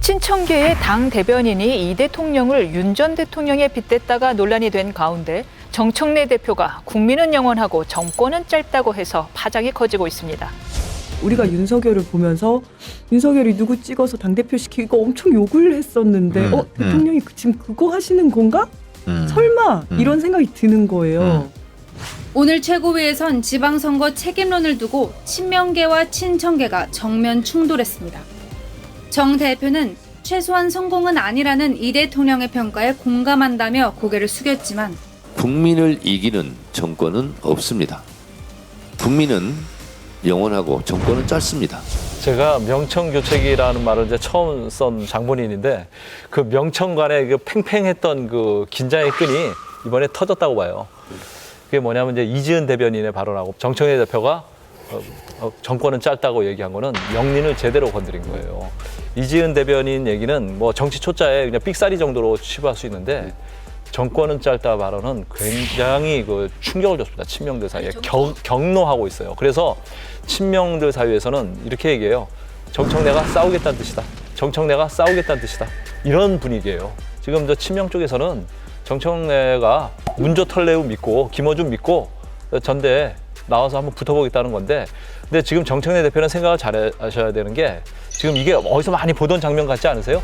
친청계의 당 대변인이 이 대통령을 윤 전 대통령에 빗댔다가 논란이 된 가운데 정청래 대표가 국민은 영원하고 정권은 짧다고 해서 파장이 커지고 있습니다. 우리가 윤석열을 보면서 윤석열이 누구 찍어서 당대표 시키고 엄청 욕을 했었는데 대통령이 지금 그거 하시는 건가? 설마 이런 생각이 드는 거예요. 오늘 최고위에선 지방선거 책임론을 두고 친명계와 친청계가 정면 충돌했습니다. 정 대표는 최소한 성공은 아니라는 이 대통령의 평가에 공감한다며 고개를 숙였지만 국민을 이기는 정권은 없습니다. 국민은 영원하고 정권은 짧습니다. 제가 명청교체기라는 말을 이제 처음 쓴 장본인인데 그 명청 간의 그 팽팽했던 그 긴장의 끈이 이번에 터졌다고 봐요. 그게 뭐냐면 이제 이지은 대변인의 발언하고 정청래 대표가 정권은 짧다고 얘기한 거는 명린을 제대로 건드린 거예요. 이지은 대변인 얘기는 뭐 정치 초짜에 그냥 삑사리 정도로 치부할 수 있는데 정권은 짧다 발언은 굉장히 그 충격을 줬습니다. 친명들 사이에 격노하고 있어요. 그래서 친명들 사이에서는 이렇게 얘기해요. 정청래가 싸우겠다는 뜻이다. 정청래가 싸우겠다는 뜻이다. 이런 분위기예요. 지금 저 친명 쪽에서는 정청래가 문조 털레우 믿고 김어준 믿고 전대에 나와서 한번 붙어보겠다는 건데 근데 지금 정청래 대표는 생각을 잘 하셔야 되는 게 지금 이게 어디서 많이 보던 장면 같지 않으세요?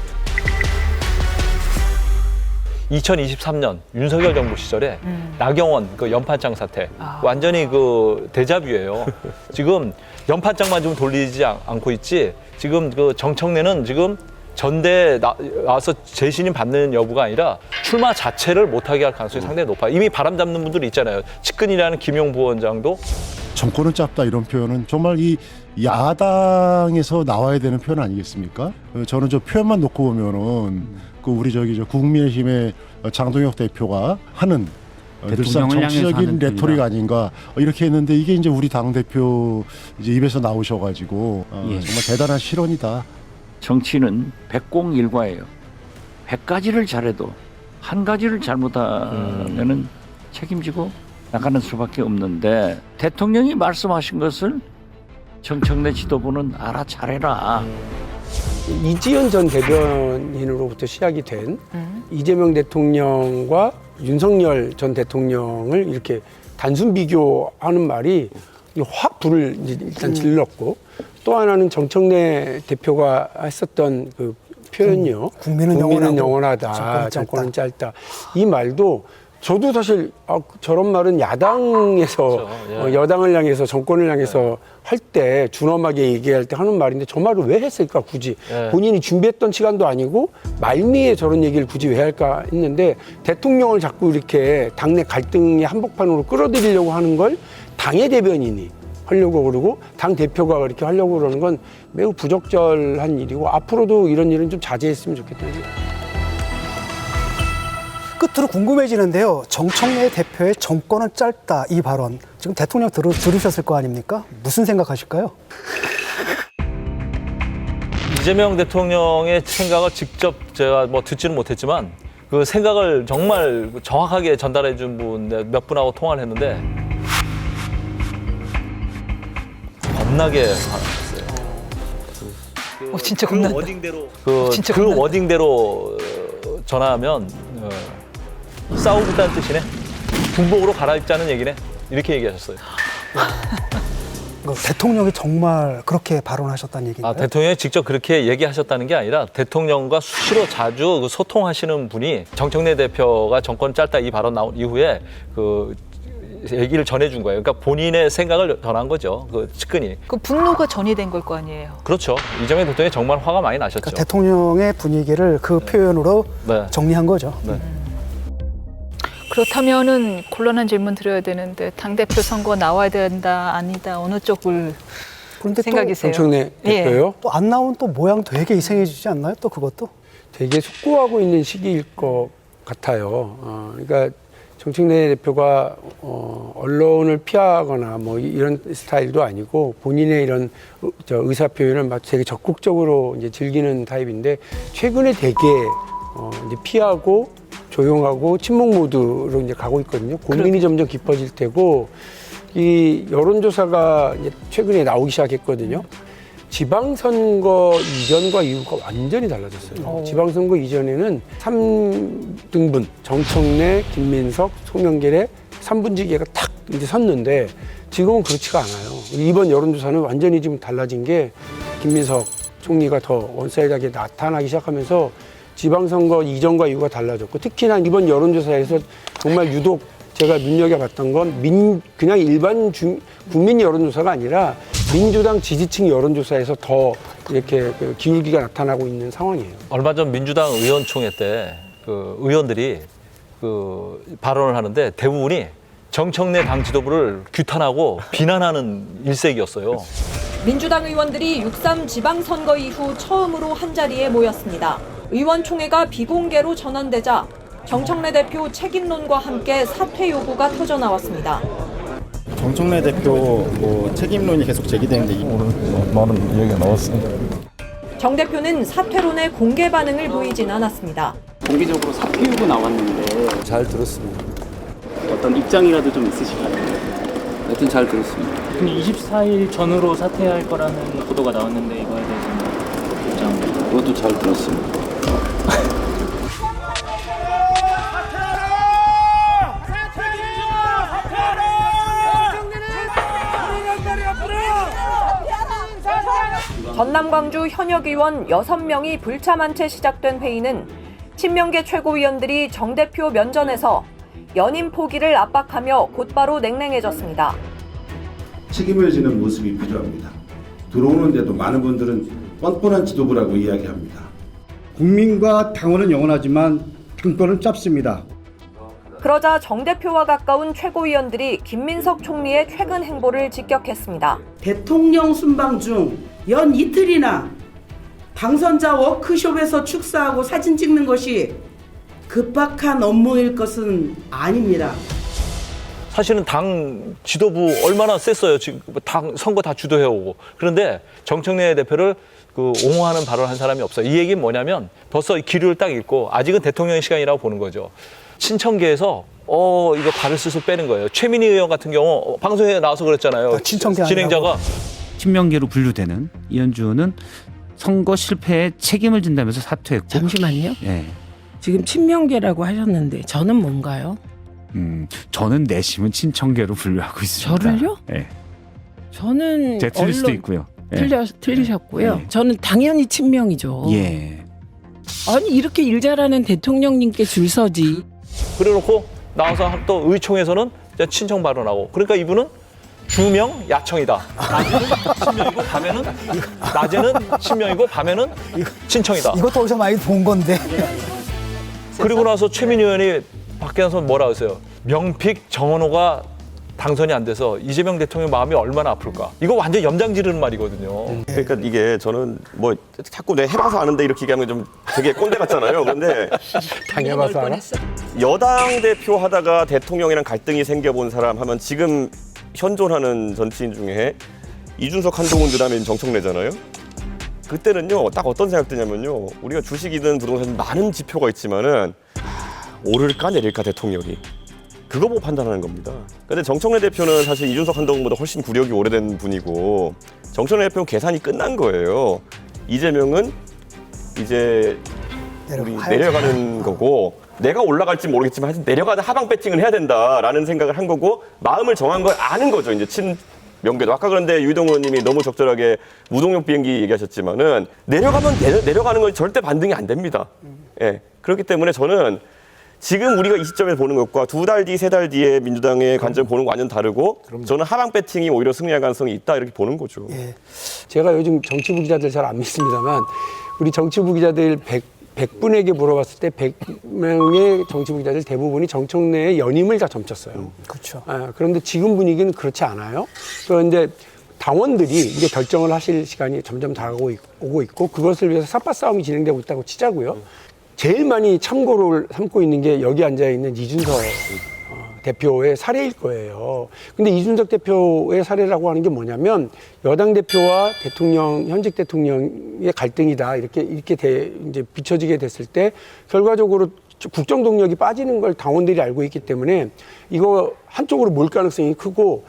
2023년 윤석열 정부 시절에 나경원 그 연판장 사태 완전히 그 데자뷰예요. 지금 연판장만 좀 돌리지 않고 있지 지금 그 정청래는 지금 전대에 나와서 재신임 받는 여부가 아니라 출마 자체를 못하게 할 가능성이 상당히 높아요. 이미 바람 잡는 분들이 있잖아요. 측근이라는 김용 부원장도. 정권은 짧다 이런 표현은 정말 이 야당에서 나와야 되는 표현 아니겠습니까? 저는 저 표현만 놓고 보면은 그 우리 저 국민의힘의 장동혁 대표가 하는 늘상 정치적인 레토릭 아닌가 이렇게 했는데 이게 이제 우리 당 대표 이제 입에서 나오셔가지고 정말 대단한 실언이다. 정치는 백공일과예요. 100가지를 잘해도 한 가지를 잘못하면은 책임지고 나가는 수밖에 없는데 대통령이 말씀하신 것을 정청래 지도부는 알아 잘해라. 이지은 전 대변인으로부터 시작이 된 이재명 대통령과 윤석열 전 대통령을 이렇게 단순 비교하는 말이 확 불을 일단 질렀고 또 하나는 정청래 대표가 했었던 그 표현이요. 국민은 영원하다. 정권은 짧다. 이 말도 저도 사실 저런 말은 야당에서 그렇죠. 여당을 향해서 정권을 향해서 할 때 준엄하게 얘기할 때 하는 말인데 저 말을 왜 했을까 굳이 본인이 준비했던 시간도 아니고 말미에 저런 얘기를 굳이 왜 할까 했는데 대통령을 자꾸 이렇게 당내 갈등의 한복판으로 끌어들이려고 하는 걸 당의 대변인이 하려고 그러고 당 대표가 그렇게 하려고 그러는 건 매우 부적절한 일이고 앞으로도 이런 일은 좀 자제했으면 좋겠다는 생각이 끝으로 궁금해지는데요. 정청래 대표의 정권은 짧다 이 발언 지금 대통령 들으셨을 거 아닙니까? 무슨 생각하실까요? 이재명 대통령의 생각을 직접 제가 뭐 듣지는 못했지만 그 생각을 정말 정확하게 전달해 준 분 몇 분하고 통화를 했는데 겁나게 화났어요. 진짜 겁난다. 그 워딩대로 전화하면 싸우겠다는 뜻이네. 군복으로 갈아입자는 얘기네. 이렇게 얘기하셨어요. 대통령이 정말 그렇게 발언하셨다는 얘기인가요? 대통령이 직접 그렇게 얘기하셨다는 게 아니라 대통령과 수시로 자주 소통하시는 분이 정청래 대표가 정권 짧다 이 발언 나온 이후에 그 얘기를 전해준 거예요. 그러니까 본인의 생각을 전한 거죠. 그 측근이. 그 분노가 전이된 걸 거 아니에요. 그렇죠. 이재명 대통령이 정말 화가 많이 나셨죠. 그러니까 대통령의 분위기를 그 표현으로 정리한 거죠. 그렇다면은 곤란한 질문 드려야 되는데 당대표 선거 나와야 된다 아니다 어느 쪽을 생각이세요? 정청래 대표요? 또 안 나온 또 모양 되게 이상해지지 않나요? 또 그것도? 되게 숙고하고 있는 시기일 것 같아요. 그러니까 정청래 대표가 언론을 피하거나 뭐 이런 스타일도 아니고 본인의 이런 의사 표현을 막 되게 적극적으로 이제 즐기는 타입인데 최근에 되게 이제 피하고 조용하고 침묵 모드로 이제 가고 있거든요. 고민이 점점 깊어질 테고 이 여론조사가 이제 최근에 나오기 시작했거든요. 지방선거 이전과 이후가 완전히 달라졌어요. 지방선거 이전에는 3등분 정청래, 김민석, 송영길의 3분지계가 탁 이제 섰는데 지금은 그렇지가 않아요. 이번 여론조사는 완전히 지금 달라진 게 김민석 총리가 더 원사이드하게 나타나기 시작하면서 지방선거 이전과 이후가 달라졌고 특히나 이번 여론조사에서 정말 유독 제가 눈여겨봤던 건 그냥 일반 국민 여론조사가 아니라 민주당 지지층 여론조사에서 더 이렇게 그 기울기가 나타나고 있는 상황이에요. 얼마 전 민주당 의원총회 때 그 의원들이 그 발언을 하는데 대부분이 정청래 당 지도부를 규탄하고 비난하는 일색이었어요. 민주당 의원들이 6.3 지방선거 이후 처음으로 한자리에 모였습니다. 의원총회가 비공개로 전환되자 정청래 대표 책임론과 함께 사퇴 요구가 터져나왔습니다. 정청래 대표 책임론이 계속 제기되는데 많은 얘기가 나왔습니다. 정 대표는 사퇴론에 공개 반응을 보이진 않았습니다. 공개적으로 사퇴 요구 나왔는데 잘 들었습니다. 어떤 입장이라도 좀 있으실까요? 하여튼 잘 들었습니다. 24일 전후로 사퇴할 거라는 보도가 나왔는데 이거에 대해서는 입장. 그것도 잘 들었습니다. 전남 광주 현역 의원 6명이 불참한 채 시작된 회의는 친명계 최고위원들이 정 대표 면전에서 연임 포기를 압박하며 곧바로 냉랭해졌습니다. 책임을 지는 모습이 필요합니다. 들어오는데도 많은 분들은 뻔뻔한 지도부라고 이야기합니다. 국민과 당원은 영원하지만 당권은 짧습니다. 그러자 정 대표와 가까운 최고위원들이 김민석 총리의 최근 행보를 직격했습니다. 대통령 순방 중 연 이틀이나 당선자 워크숍에서 축사하고 사진 찍는 것이 급박한 업무일 것은 아닙니다. 사실은 당 지도부 얼마나 셌어요. 지금 당 선거 다 주도해오고. 그런데 정청래 대표를 옹호하는 발언을 한 사람이 없어요. 이 얘기는 뭐냐면 벌써 기류를 딱 읽고 아직은 대통령의 시간이라고 보는 거죠. 친청계에서 이거 발을 스스로 빼는 거예요. 최민희 의원 같은 경우 방송에 나와서 그랬잖아요. 친청계 진행자가 친명계로 분류되는 이현주는 선거 실패에 책임을 진다면서 사퇴했고. 잠시만요. 예. 지금 친명계라고 하셨는데 저는 뭔가요? 저는 내심은 친청계로 분류하고 있습니다. 저를요? 예. 저는 제가 틀릴 수도 있고요. 예. 틀리셨고요. 예. 저는 당연히 친명이죠. 예. 아니 이렇게 일 잘하는 대통령님께 줄 서지. 그래놓고 나와서 또 의총에서는 친청 발언하고. 그러니까 이분은 주명 야청이다. 낮에는 친명이고 밤에는 낮에는 친명이고 밤에는 친청이다. 이것도 어디서 많이 본 건데. 그리고 나서 최민희 의원이 밖에 나서 뭐라 했어요. 명픽 정원호가 당선이 안 돼서 이재명 대통령 마음이 얼마나 아플까. 이거 완전 염장 지르는 말이거든요. 그러니까 이게 저는 뭐 자꾸 내가 해봐서 아는데 이렇게 얘기하면 좀 되게 꼰대 같잖아요. 그런데 당해봐서 알아? 여당 대표 하다가 대통령이랑 갈등이 생겨본 사람 하면 지금 현존하는 정치인 중에 이준석, 한동훈 그다음에 정청래잖아요. 그때는요 딱 어떤 생각 드냐면요. 우리가 주식이든 부동산이든 많은 지표가 있지만은 오를까 내릴까 대통령이 그거 보고 판단하는 겁니다. 근데 정청래 대표는 사실 이준석, 한동훈보다 훨씬 구력이 오래된 분이고 정청래 대표는 계산이 끝난 거예요. 이재명은 이제 우리 내려가는 거고 내가 올라갈지 모르겠지만 하여튼 내려가다 하방 배팅을 해야 된다라는 생각을 한 거고 마음을 정한 걸 아는 거죠. 이제 친명계도. 아까 그런데 유희동 의원님이 너무 적절하게 무동력 비행기 얘기하셨지만은 내려가면 내려가는 건 절대 반등이 안 됩니다. 예. 그렇기 때문에 저는 지금 우리가 이 시점에서 보는 것과 2달 뒤, 3달 뒤에 민주당의 관점을 보는 거 완전 다르고 저는 하방 배팅이 오히려 승리할 가능성이 있다 이렇게 보는 거죠. 예. 제가 요즘 정치부 기자들 잘 안 믿습니다만 우리 정치부 기자들 100분에게 물어봤을 때 100명의 정치부 기자들 대부분이 정청래의 연임을 다 점쳤어요. 그렇죠. 그런데 지금 분위기는 그렇지 않아요. 그런데 당원들이 이제 결정을 하실 시간이 점점 다가오고 있고 그것을 위해서 삿바 싸움이 진행되고 있다고 치자고요. 제일 많이 참고를 삼고 있는 게 여기 앉아있는 이준석 대표의 사례일 거예요. 근데 이준석 대표의 사례라고 하는 게 뭐냐면 여당 대표와 현직 대통령의 갈등이다. 이렇게 이제 비춰지게 됐을 때 결과적으로 국정 동력이 빠지는 걸 당원들이 알고 있기 때문에 이거 한쪽으로 몰 가능성이 크고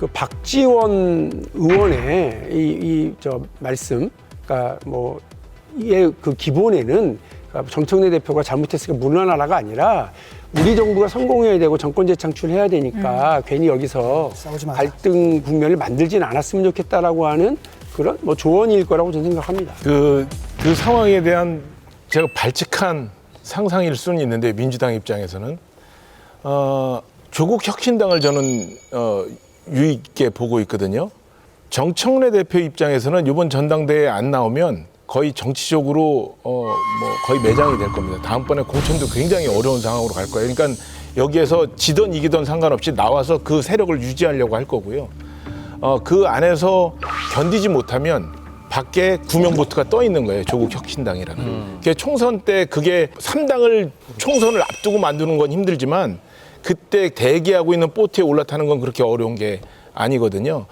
그 박지원 의원의 저 말씀, 그러니까 뭐 이게 그 기본에는 정청래 대표가 잘못했으니까 물러나라가 아니라 우리 정부가 성공해야 되고 정권 재창출해야 되니까 괜히 여기서 갈등 국면을 만들지는 않았으면 좋겠다라고 하는 그런 뭐 조언일 거라고 저는 생각합니다. 그 상황에 대한 제가 발칙한 상상일 수는 있는데 민주당 입장에서는 조국 혁신당을 저는 유의 있게 보고 있거든요. 정청래 대표 입장에서는 이번 전당대회에 안 나오면 거의 정치적으로 거의 매장이 될 겁니다. 다음번에 공천도 굉장히 어려운 상황으로 갈 거예요. 그러니까 여기에서 지던 이기던 상관없이 나와서 그 세력을 유지하려고 할 거고요. 그 안에서 견디지 못하면 밖에 구명보트가 떠 있는 거예요. 조국 혁신당이라는. 총선 때 그게 3당을 총선을 앞두고 만드는 건 힘들지만 그때 대기하고 있는 보트에 올라타는 건 그렇게 어려운 게 아니거든요.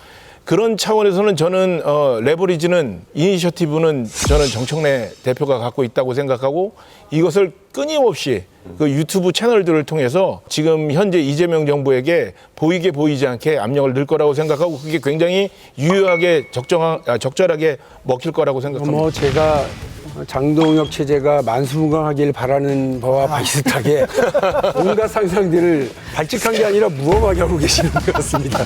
그런 차원에서는 저는 레버리지는 이니셔티브는 저는 정청래 대표가 갖고 있다고 생각하고 이것을 끊임없이 그 유튜브 채널들을 통해서 지금 현재 이재명 정부에게 보이게 보이지 않게 압력을 넣을 거라고 생각하고 그게 굉장히 유효하게 적절하게 먹힐 거라고 생각합니다. 뭐 제가 장동혁 체제가 만수무강하길 바라는 바와 비슷하게 온갖 상상들을 발칙한 게 아니라 무엄하게 하고 계시는 것 같습니다.